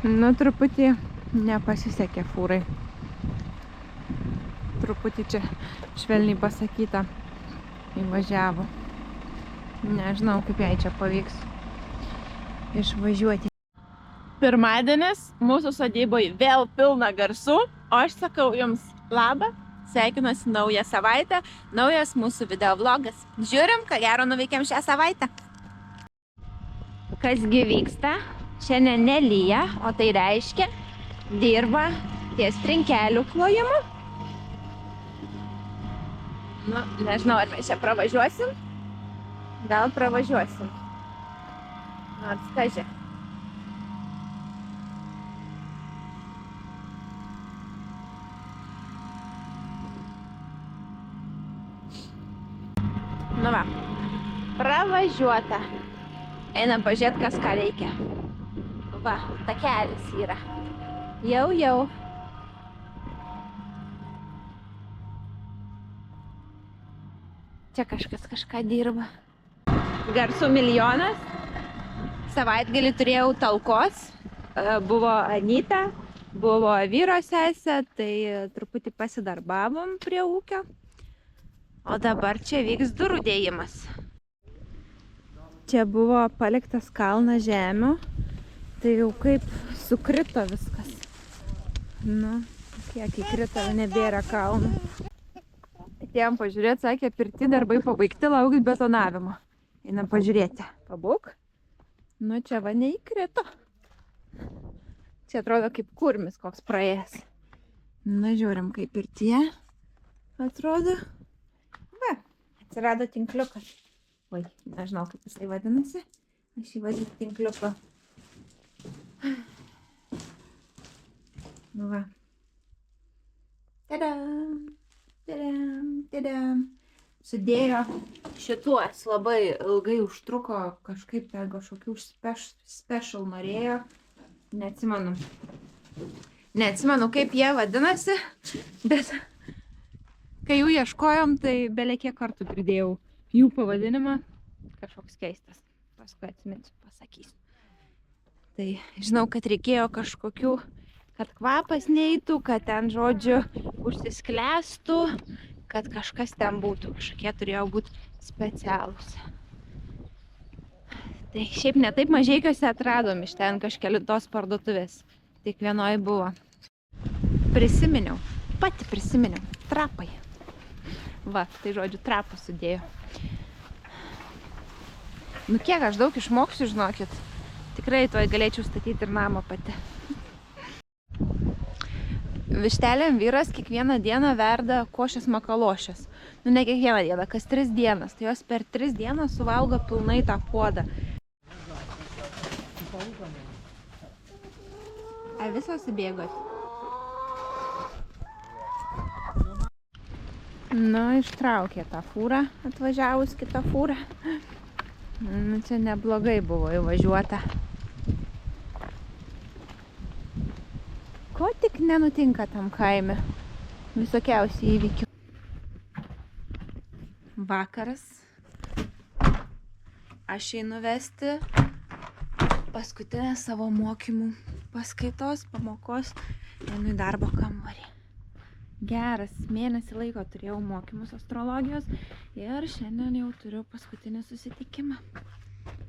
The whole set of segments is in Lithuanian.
Nu, truputį nepasisekė fūrai. Truputį čia švelniai pasakyta įvažiavo. Nežinau, kaip jai čia pavyks išvažiuoti. Pirmadienis mūsų sodyboje vėl pilna garsų, o aš sakau jums labą, sveikinuosi naują savaitę, naujas mūsų videovlogas. Žiūrim, ką gero nuveikėm šią savaitę. Kasgi vyksta? Šiandien nelyja, o tai reiškia, dirba ties trinkelių klojimu. Nu, nežinau, ar mes čia pravažiuosim. Gal pravažiuosim. Nors kažė. Nu va, pravažiuota. Einam pažiūrėti, kas ką reikia. Va, takelis yra. Jau. Čia kažkas kažką dirba. Garsų milijonas. Savaitgalį turėjau talkos. Buvo Anyta, buvo vyro sesė, tai truputį pasidarbavom prie ūkio. O dabar čia vyks durų dėjimas. Čia buvo paliktas kalnas žemių. Tai jau kaip sukrito viskas. Nu, kiek įkrito, nebėra kalnų. Atėjom pažiūrėti, sakė, pirti darbai pabaigti, laukit betonavimo. Einam pažiūrėti. Pabūk. Nu, čia va neįkrito. Čia atrodo kaip kurmis koks praėjęs. Na, žiūrim, kaip pirtie atrodo. Va, atsirado tinkliukas. Oi, nežinau, kaip jisai vadinasi. Aš jį vadinu tinkliuko. Nu va. Tadam, tadam. Sudėjo šituos, labai ilgai užtruko, kažkaip ten kažkokių special norėjo. Neatsimenu, kaip jie vadinasi, bet kai jų ieškojom, tai belekiek kartų pridėjau jų pavadinimą. Kažkoks keistas, paskui atsiminsiu, pasakysiu. Tai žinau, kad reikėjo kažkokių, kad kvapas neitų, kad ten, žodžiu, užsisklęstų, kad kažkas ten būtų, kažkokie turėjo būti specialūs. Tai šiaip ne taip Mažeikiuose atradom iš ten kažkelintos parduotuvės. Tik vienoj buvo. Prisiminiau, pati prisiminiau, trapai. Va, tai žodžiu, trapus sudėjo. Nu kiek aš daug išmoksiu, žinokit. Tikrai tuoj galėčiau statyti ir namą pati. Vištelėm vyras kiekvieną dieną verda košės makalošės. Nu ne kiekvieną dieną, kas 3 dienas. Tai jos per 3 dienas suvalgo pilnai tą puodą. Ar visos įbėgot? Nu, ištraukė tą fūrą, atvažiavus kitą fūrą. Nu, čia neblogai buvo įvažiuota. Ko tik nenutinka tam kaime. Visokiausių įvykių. Vakaras. Aš einu vesti paskutinę savo mokymų paskaitos, pamokos. Einu į darbo kambarį. Geras mėnesį laiko turėjau mokymus astrologijos ir šiandien jau turiu paskutinį susitikimą.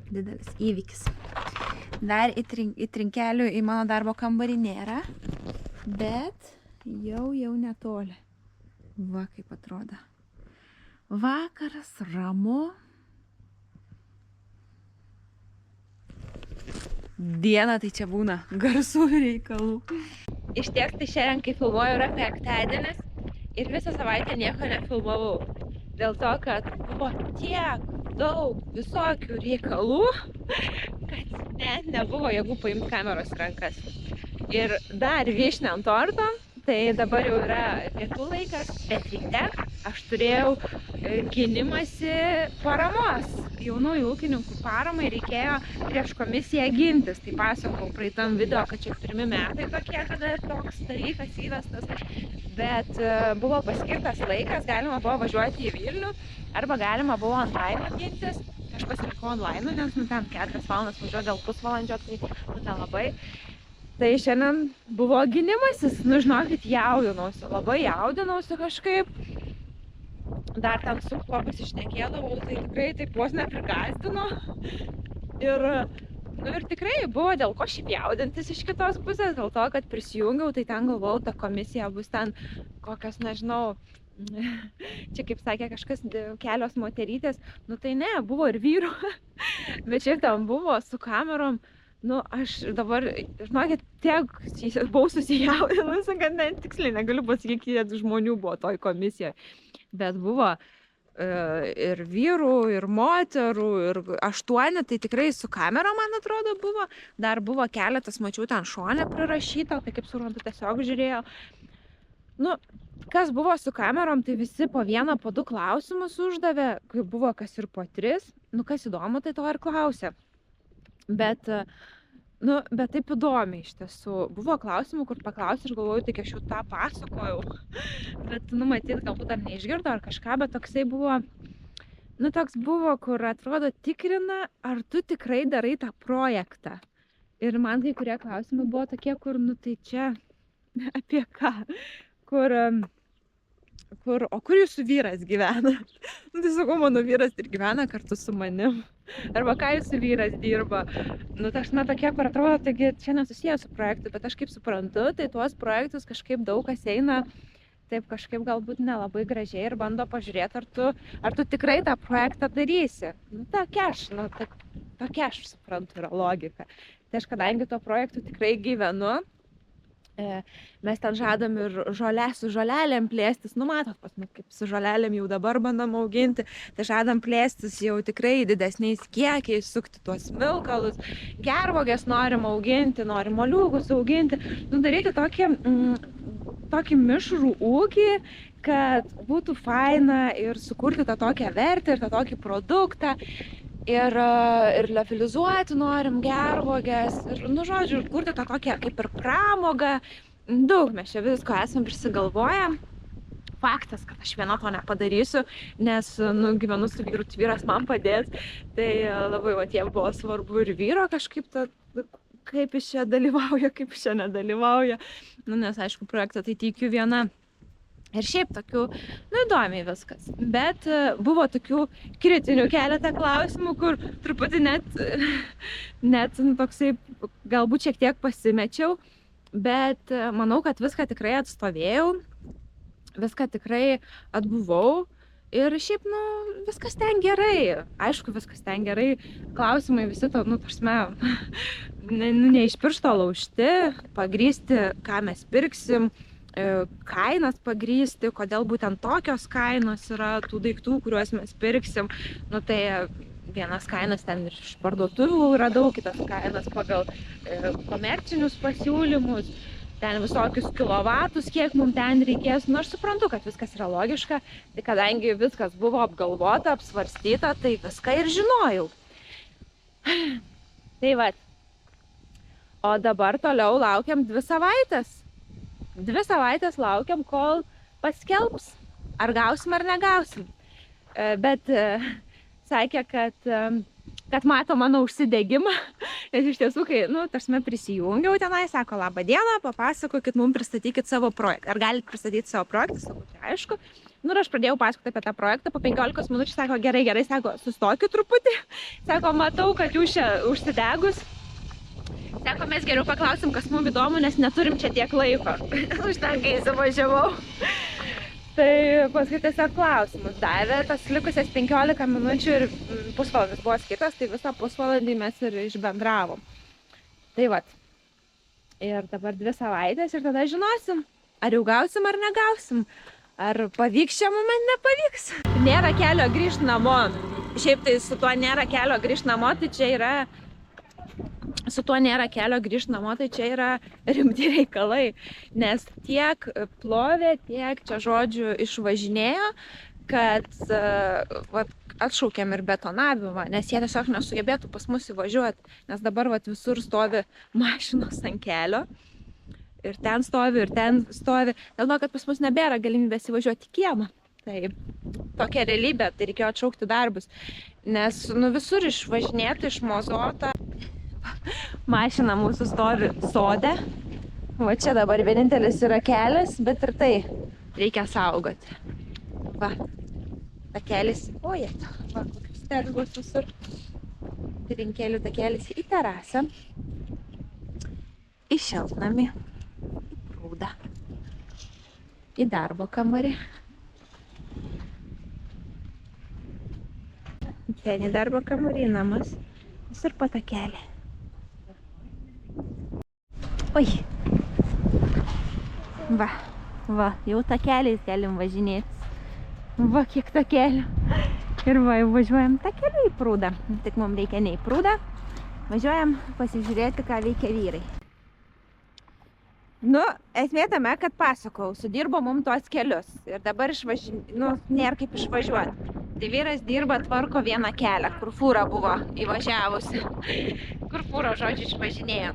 Didelis įvykis. Dar įtrinkelių į mano darbo kambarį nėra, bet jau netoli. Va kaip atrodo. Vakaras, ramu. Diena tai čia būna garsų reikalų. Iš tiek tai šiandien, kai filmuoju, yra penktadienis ir visą savaitę nieko nefilmavau. Dėl to, kad buvo tiek daug visokių reikalų, kad net nebuvo jėgų paimti kameros į rankas. Ir dar vyšnia ant torto, tai dabar jau yra pietų laikas, bet ryte aš turėjau gynimąsi paramos. Jaunųjų ūkininkų paramai reikėjo prieš komisiją gintis. Tai pasakau praeitam video, kad čia pirmi metai tokie, kada toks dalykas įvestas. Bet buvo paskirtas laikas, galima buvo važiuoti į Vilnių, arba galima buvo online gintis. Aš pasilikau online, nes ten 4 valandas važiuoju, gal pusvalandžio, tai nelabai. Tai šiandien buvo gynimasis, nu žinokit, jaudinausi, labai jaudinausi kažkaip. Dar ten su kuo pasišnekėdavau, tai tikrai taip vos neprigąsdino. Ir tikrai buvo dėl ko šiaip jaudintis iš kitos pusės, dėl to, kad prisijungiau, tai ten galvojau, ta komisija bus ten kokios, nežinau, čia kaip sakė kažkas, kelios moterytės, nu tai ne, buvo ir vyrų, bet šiaip ten buvo su kamerom. Nu, aš dabar, žinokit, tiek buvau susijaudinusi, kad net tiksliai negaliu pasakyti, kiek žmonių buvo toj komisijoje. Bet buvo ir vyrų, ir moterų, ir 8, tai tikrai su kamera, man atrodo, buvo. Dar buvo keletas, mačiau, ten šone prirašyta, tai kaip suprantu, tiesiog žiūrėjau. Nu, kas buvo su kamerom, tai visi po 1, po 2 klausimus uždavė, kai buvo kas ir po 3. Nu, kas įdomu, tai to ir klausė. Bet taip įdomiai iš tiesų. Buvo klausimų, kur paklausė, aš galvoju, tai aš jau tą pasakojau. Bet, matyt, galbūt dar neišgirdo ar kažką, bet toksai buvo, toks buvo, kur atrodo tikrina, ar tu tikrai darai tą projektą. Ir man kai kurie klausimai buvo tokie, kur, tai čia apie ką, o kur jūsų vyras gyvena? Tai sakau, mano vyras ir gyvena kartu su manim. Arba ką jūsų vyras dirba. Tokie, kur atrodo, taigi čia nesusijęs su projektu, bet aš kaip suprantu, tai tuos projektus kažkaip daug kas eina, taip kažkaip galbūt nelabai gražiai ir bando pažiūrėti, ar tu tikrai tą projektą darysi. Tokia aš suprantu yra logika. Tai aš kadangi tuo projektu tikrai gyvenu, mes ten žadam ir su žolelėm plėstis, matot, pas mus kaip su žolelėm jau dabar bandom auginti, tai žadam plėstis jau tikrai didesniais kiekiais, sukti tuos smilkalus, gervuoges norim auginti, norim moliūgus auginti, daryti tokį mišrų ūkį, kad būtų faina ir sukurti tą tokią vertę ir tą tokį produktą. Ir liofilizuoti norim gervuoges, ir, žodžiu, kurti tą tokią kaip ir pramogą. Daug mes čia visko esam prisigalvoję. Faktas, kad aš viena to nepadarysiu, nes, gyvenu su vyru, vyras man padės. Tai labai, jiem buvo svarbu ir vyro kažkaip, kaip jis čia dalyvauja, kaip jis čia nedalyvauja. Nes, aišku, projektą tai teikiu viena. Ir šiaip tokių, įdomiai viskas. Bet buvo tokių kritinių keletą klausimų, kur truputį net toksai, galbūt šiek tiek pasimečiau, bet manau, kad viską tikrai atstovėjau, viską tikrai atbuvau ir šiaip, viskas ten gerai. Aišku, viskas ten gerai. Klausimai visi to, ne iš piršto laužti, pagrįsti, ką mes pirksim, kainas pagrįsti, kodėl būtent tokios kainos yra tų daiktų, kuriuos mes pirksim. Tai vienas kainas ten ir iš parduotuvių radau, kitas kainas pagal komercinius pasiūlymus, ten visokius kilovatus, kiek mums ten reikės. Aš suprantu, kad viskas yra logiška, tai kadangi viskas buvo apgalvota, apsvarstyta, tai viską ir žinojau. Tai va. O dabar toliau laukiam 2 savaitės. 2 savaitės laukiam, kol paskelbs, ar gausim ar negausim. Bet sakė, kad mato mano užsidegimą. Nes iš tiesų, kai, prisijungiau tenai, sako, labą dieną, papasakokit mums, pristatykit savo projektą. Ar galit pristatyti savo projektą? Sakau, tai aišku. Ir aš pradėjau pasakoti apie tą projektą, po 15 minučių, sako, gerai, sako, sustokit truputį. Sako, matau, kad jūs čia užsidegus. Sako, mes geriau paklausim, kas mums įdomu, nes neturim čia tiek laiko. Užtenka įsivažiavau. Tai paskui tiesiog klausimus davė, tas likusias 15 minučių ir pusvalandis buvo skirtas, tai visą pusvalandį mes ir išbendravom. Tai vat. Ir dabar 2 savaitės ir tada žinosim, ar jau gausim ar negausim. Ar pavyks čia mums, nepavyks. Nėra kelio grįžti namo. Šiaip tai su tuo nėra kelio grįžti namo, tai čia yra... rimti reikalai, nes tiek plovė, tiek čia žodžiu išvažinėjo, kad atšaukėm ir betonavimą, nes jie tiesiog nesugebėtų pas mus įvažiuoti, nes dabar visur stovi mašinos ant kelio ir ten stovi, dėl to, kad pas mus nebėra galimybės įvažiuoti į kiemą. Tai tokia realybė, tai reikėjo atšaukti darbus, nes visur išvažinėta, išmozota. Mašina mūsų stovi sode. Va čia dabar vienintelis yra kelias, bet ir tai reikia saugoti. Va, takelis, ojeto, va, kokius tergus visur. Rinkelių takelis į terasą, į šiltnamį, į prūdą, į darbo kambarį. Ten į darbo kambarį, į namus, visur po takelį. Oi. Va, jau takeliais galim važinėtis. Va, kiek takelių. Ir va, jau važiuojam takeliu į prūdą. Tik mums reikia ne į prūdą. Važiuojam pasižiūrėti, ką veikia vyrai. Nu, esmė tame, kad pasakau, sudirbo mums tuos kelius. Ir dabar nėra kaip išvažiuoti. Tai vyras dirba, tvarko vieną kelią, kur fūra buvo įvažiavusi. Kur fūra, žodžiu, išvažinėjo.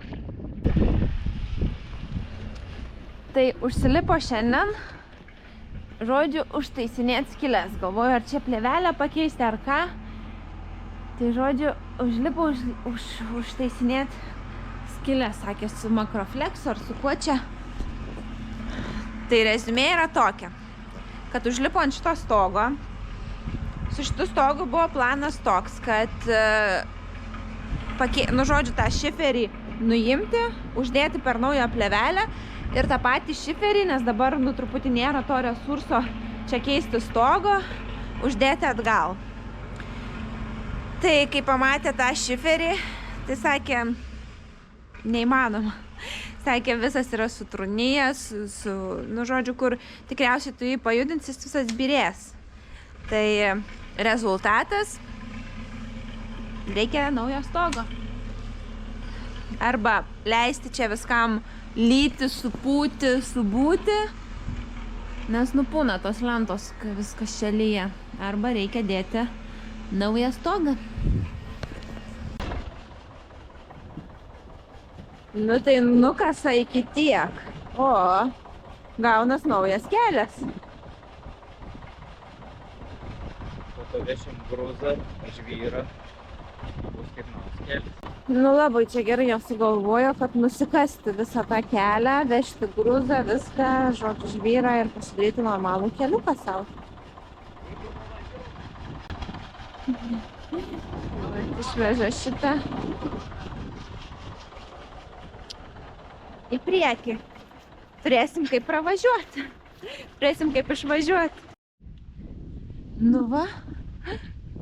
Tai užsilipo šiandien, žodžiu, užtaisinėti skylės. Galvoju, ar čia plėvelę pakeisti, ar ką. Tai žodžiu, užlipo užtaisinėti skylės, sakė, su makrofleksu ar su kuo čia. Tai rezumė yra tokia, kad užlipo ant šito stogo. Su šitu stogu buvo planas toks, kad, žodžiu, tą šiferį nuimti, uždėti per naują plėvelę ir tą patį šiferį, nes dabar truputį nėra to resurso čia keisti stogo, uždėti atgal. Tai kai pamatė tą šiferį, tai sakė, neįmanoma. Sakė, visas yra sutrūnijęs, žodžiu, kur tikriausiai tu jį pajudinsis, visas byrės. Tai rezultatas, reikia naujo stogo. Arba leisti čia viskam lyti, supūti, subūti, nes nupūna tos lentos, kai viskas čia lyja. Arba reikia dėti naują stogą. Nu tai nukasa iki tiek. O, gaunas naujas kelias. Vešim grūzą, žvyrą, bus kaip naujas kelias. Nu labai čia gerai jau sugalvojo, kad nusikasti visą tą kelią, vežti grūzą, viską, žodžiu, žvyrą ir pasidaryti normalų keliuką savo. Išveža šitą į priekį. Turėsim kaip pravažiuoti. Turėsim kaip išvažiuoti. Nu va.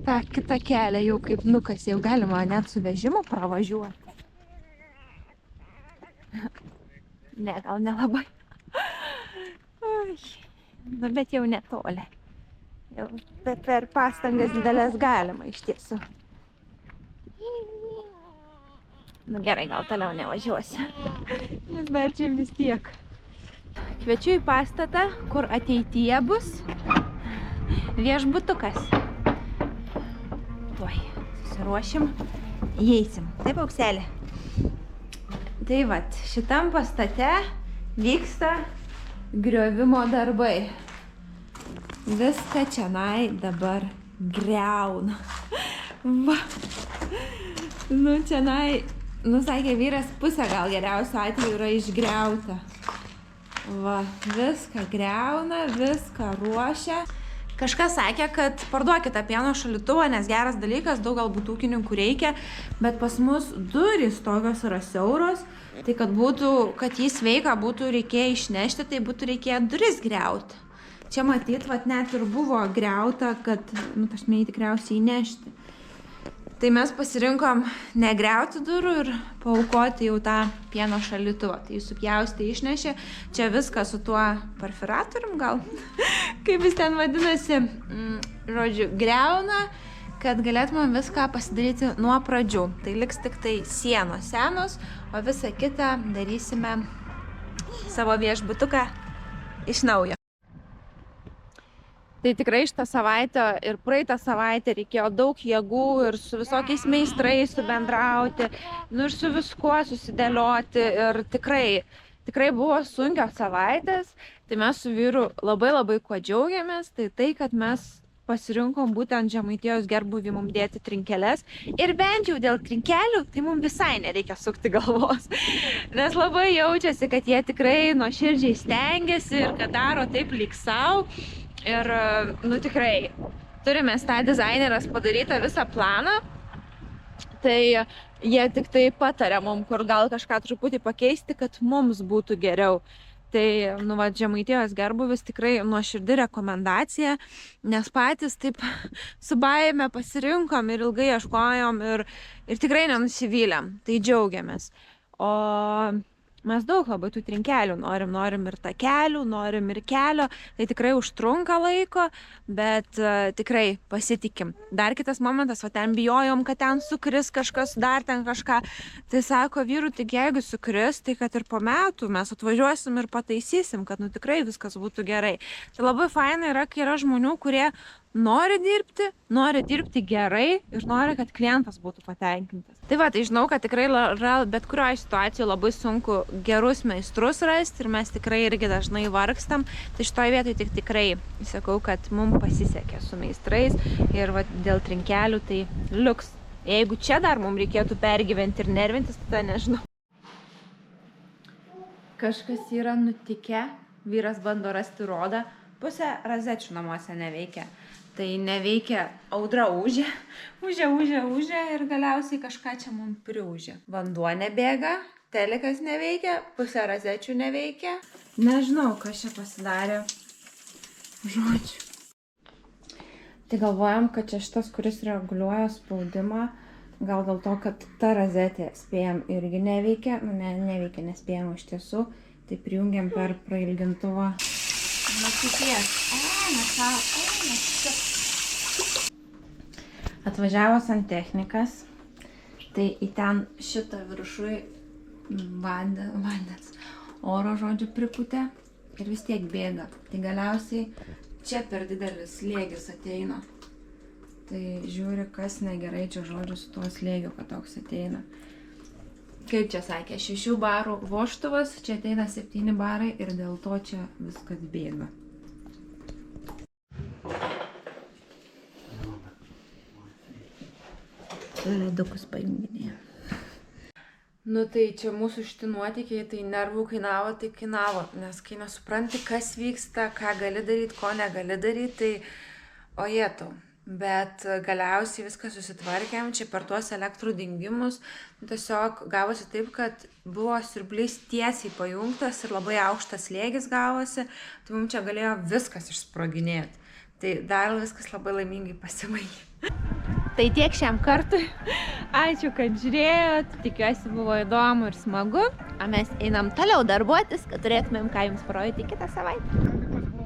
tą kitą kelią jau kaip nukasė, jau galima net su vežimu pravažiuoti. Ne, gal nelabai. Nu, bet jau netoli. Jau per pastangas didelės galima iš tiesų. Nu gerai, gal toliau nevažiuosiu. Nes dar čia vis tiek. Kviečiu į pastatą, kur ateityje bus viešbutukas. Tuoj, susiruošim, įeisim. Taip, aukselė. Tai vat, šitam pastate vyksta griovimo darbai. Viską čianai dabar griauna. Va. Nu, čianai, sakė vyras, pusė gal geriausiu atveju yra išgriauta. Va, viską griauna, viską ruošia. Kažkas sakė, kad parduokite pieno šaldytuvą, nes geras dalykas, daug galbūt ūkininkų reikia, bet pas mus durys tokios yra siauros, tai kad jį sveiką būtų reikėję išnešti, tai būtų reikėję duris griauti. Čia matyt, vat net ir buvo griauta, kad, tašmei tikriausiai įnešti. Tai mes pasirinkom negriauti durų ir paaukoti jau tą pieno šaldytuvą. Tai jį supjausti išnešė. Čia viską su tuo perfiratorium gal, kaip jis ten vadinasi, žodžiu, griauna, kad galėtume viską pasidaryti nuo pradžių. Tai liks tik tai sienos senos, o visą kitą darysime savo viešbutuką iš naujo. Tai tikrai šitą savaitę ir praeitą savaitę reikėjo daug jėgų ir su visokiais meistrais subendrauti, ir su viskuo susidėlioti ir tikrai buvo sunkios savaitės. Tai mes su vyru labai kuo džiaugiamės, tai kad mes pasirinkom būtent Žemaitijos gerbūvį mums dėti trinkeles. Ir bent jau dėl trinkelių, tai mums visai nereikia sukti galvos. Nes labai jaučiasi, kad jie tikrai nuoširdžiai stengiasi ir kad daro taip lyg savo. Ir, nu tikrai, turime tą dizainerės padarytą visą planą. Tai jie tik tai patarė mums, kur gal kažką truputį pakeisti, kad mums būtų geriau. Tai, nu, va, Žemaitijos gerbūvis tikrai nuoširdi rekomendacija, nes patys taip su baime pasirinkom ir ilgai ieškojom ir tikrai nenusivylėm. Tai džiaugiamės. O mes daug labai tų trinkelių norim ir takelių, norim ir kelio. Tai tikrai užtrunka laiko, bet tikrai pasitikim. Dar kitas momentas, va ten bijojom, kad ten sukris kažkas, dar ten kažką. Tai sako vyrų, tik jeigu sukris, tai kad ir po metų mes atvažiuosim ir pataisysim, kad nu tikrai viskas būtų gerai. Tai labai faina yra, kai yra žmonių, kurie nori dirbti gerai ir nori, kad klientas būtų patenkintas. Tai va, tai žinau, kad tikrai bet kurioje situacijoje labai sunku gerus meistrus rasti ir mes tikrai irgi dažnai vargstam. Tai šitoje vietoje tik tikrai sakau, kad mums pasisekė su meistrais ir va, dėl trinkelių tai liuks. Jeigu čia dar mums reikėtų pergyventi ir nervintis, tai nežinau. Kažkas yra nutikę, vyras bando rasti rodą, pusė razečių namuose neveikia. Tai neveikia, audra ūžė ir galiausiai kažką čia mums priūžė. Vanduo nebėga, telikas neveikia, pusė razečių neveikia. Nežinau, kas čia pasidarė. Žodžiu. Tai galvojam, kad čia šitas, kuris reguliuoja spaudimą, gal dėl to, kad ta razetė, spėjam, irgi neveikia. Nu, neveikia, nespėjam iš tiesų. Tai prijungiam per prailgintuvą. Atvažiavo santechnikas, tai į ten šitą viršui vandens oro, žodžiu, pripūtė ir vis tiek bėga. Tai galiausiai čia per didelis slėgis ateina. Tai žiūri, kas negerai čia, žodžiu, su tuo slėgiu, kad toks ateina. Kaip čia sakė, 6 barų vožtuvas, čia ateina 7 barai ir dėl to čia viskas bėga. Ledukus pajunginėje. Nu tai čia mūsų šitie nuotykiai, tai nervų kainavo, tai kainavo. Nes kai nesupranti, kas vyksta, ką gali daryti, ko negali daryti, tai ojetau. Bet galiausiai viską susitvarkėm, čia per tuos elektrų dingimus. Tiesiog gavosi taip, kad buvo siurblys tiesiai pajungtas ir labai aukštas slėgis gavosi. Tai mums čia galėjo viskas išsproginėti. Tai dar viskas labai laimingai pasibaigė. Tai tiek šiam kartui. Ačiū, kad žiūrėjot. Tikiuosi buvo įdomu ir smagu. O mes einam toliau darbuotis, kad turėtumėm ką jums parodyti kitą savaitę.